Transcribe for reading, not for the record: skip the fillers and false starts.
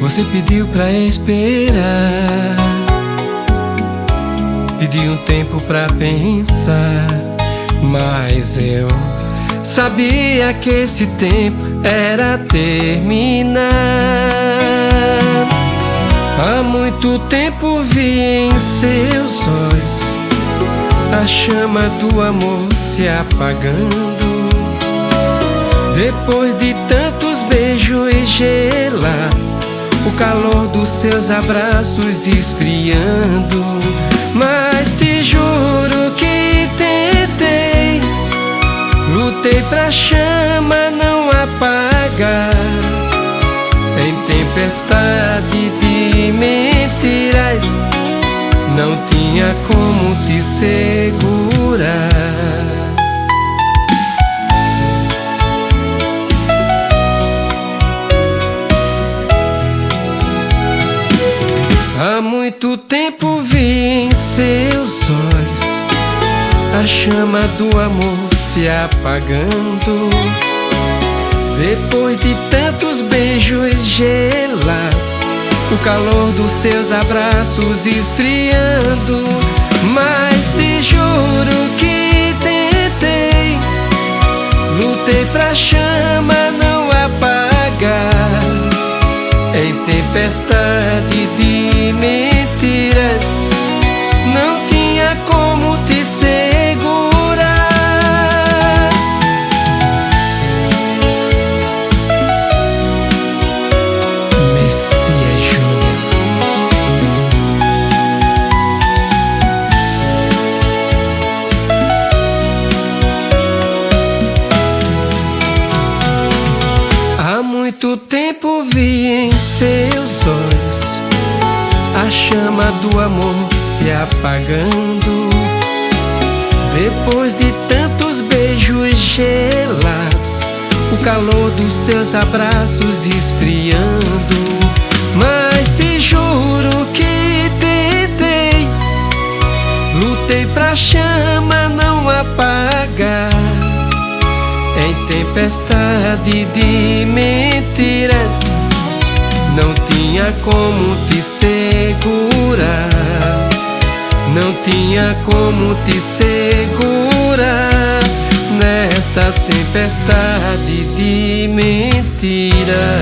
Você pediu pra esperar, pediu um tempo pra pensar, mas eu sabia que esse tempo era terminar. Há muito tempo vi em seus olhos a chama do amor se apagando. Depois de tantos beijos e gelar, o calor dos seus abraços esfriando. Mas te juro que tentei, lutei pra chama não apagar. Em tempestade de mentiras, não tinha como te segurar. Há muito tempo vi em seus olhos a chama do amor se apagando. Depois de tantos beijos gelar, o calor dos seus abraços esfriando. Mas te juro que tentei, lutei pra chama não apagar. Em tempestade de mentiras, não tinha como te segurar. Messias Júnior. Há muito tempo vi em seus olhos a chama do amor se apagando. Depois de tantos beijos gelados, o calor dos seus abraços esfriando. Mas te juro que tentei, lutei pra chama não apagar. Em tempestade de mentiras, não tinha como te segurar. Não tinha como te segurar nesta tempestade de mentiras.